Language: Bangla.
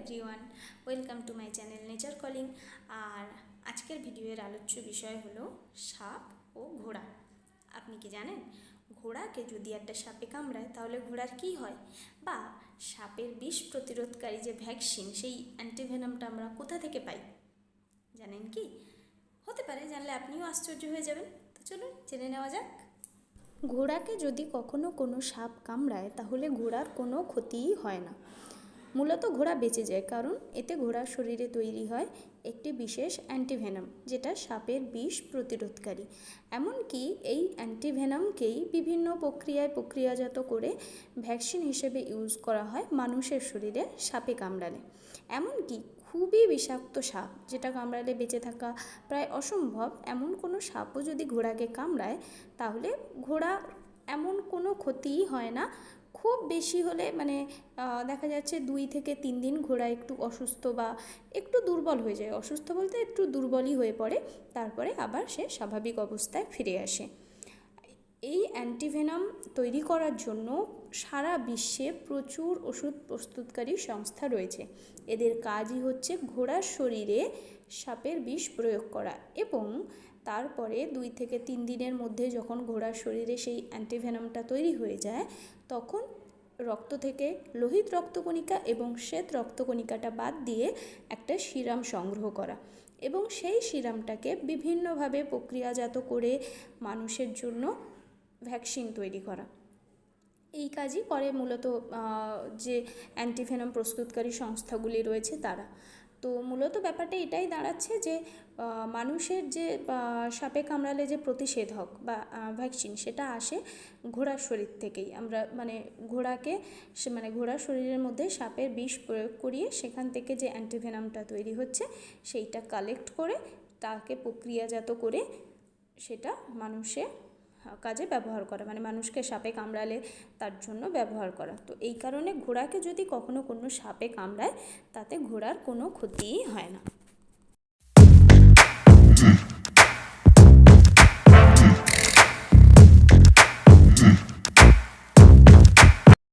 Everyone, welcome to my channel nature calling. আর আজকের ভিডিওর আলোচ্য বিষয় হলো সাপ ও ঘোড়া। আপনি কি জানেন ঘোড়াকে যদি একটা সাপে কামড়ায় তাহলে ঘোড়ার কি হয়, বা সাপের বিষ প্রতিরোধকারী যে ভ্যাকসিন সেই অ্যান্টিভেনামটা আমরা কোথা থেকে পাই? জানেন কি? হতে পারে জানলে আপনিও আশ্চর্য হয়ে যাবেন। তো চলুন জেনে নেওয়া যাক। ঘোড়াকে যদি কখনো কোনো সাপ কামড়ায় তাহলে ঘোড়ার কোনো ক্ষতিই হয় না। মূলত ঘোড়া বেঁচে যায়, কারণ এতে ঘোড়ার শরীরে তৈরি হয় একটি বিশেষ অ্যান্টিভেনাম, যেটা সাপের বিষ প্রতিরোধকারী। এমনকি এই অ্যান্টিভেনামকেই বিভিন্ন প্রক্রিয়াজাত করে ভ্যাকসিন হিসেবে ইউজ করা হয় মানুষের শরীরে সাপে কামড়ালে। এমনকি খুবই বিষাক্ত সাপ, যেটা কামড়ালে বেঁচে থাকা প্রায় অসম্ভব, এমন কোনো সাপও যদি ঘোড়াকে কামড়ায় তাহলে ঘোড়া এমন কোনো ক্ষতিই হয় না। খুব বেশি হলে দেখা যাচ্ছে 2 থেকে 3 দিন ঘোড়া একটু অসুস্থ বা একটু দুর্বল হয়ে যায়। অসুস্থ বলতে একটু দুর্বলই হয়ে পড়ে, তারপরে আবার সে স্বাভাবিক অবস্থায় ফিরে আসে। এই অ্যান্টিভেনাম তৈরি করার জন্য সারা বিশ্বে প্রচুর ওষুধ প্রস্তুতকারী সংস্থা রয়েছে। এদের কাজই হচ্ছে ঘোড়ার শরীরে সাপের বিষ প্রয়োগ করা, এবং তারপরে 2 থেকে 3 দিনের মধ্যে যখন ঘোড়ার শরীরে সেই অ্যান্টিভেনামটা তৈরি হয়ে যায়, তখন রক্ত থেকে লোহিত রক্তকণিকা এবং শ্বেত রক্তকণিকাটা বাদ দিয়ে একটা সিরাম সংগ্রহ করা, এবং সেই সিরামটাকে বিভিন্নভাবে প্রক্রিয়াজাত করে মানুষের জন্য ভ্যাকসিন তৈরি করা। এই কাজই করে মূলত যে অ্যান্টিভেনাম প্রস্তুতকারী সংস্থাগুলি রয়েছে তারা। তো মূলত ব্যাপারটা এটাই দাঁড়াচ্ছে যে মানুষের যে সাপে কামড়ালে যে প্রতিষেধক বা ভ্যাকসিন, সেটা আসে ঘোড়ার শরীর থেকেই। আমরা ঘোড়াকে ঘোড়ার শরীরের মধ্যে সাপের বিষ প্রয়োগ করিয়ে সেখান থেকে যে অ্যান্টিভেনামটা তৈরি হচ্ছে সেইটা কালেক্ট করে তাকে প্রক্রিয়াজাত করে সেটা মানুষের কাজে ব্যবহার করা, মানুষকে সাপে কামড়ালে তার জন্য ব্যবহার করা। তো এই কারণে ঘোড়াকে যদি কখনো কোনো সাপে কামড়ায় তাতে ঘোড়ার কোনো ক্ষতিই হয় না।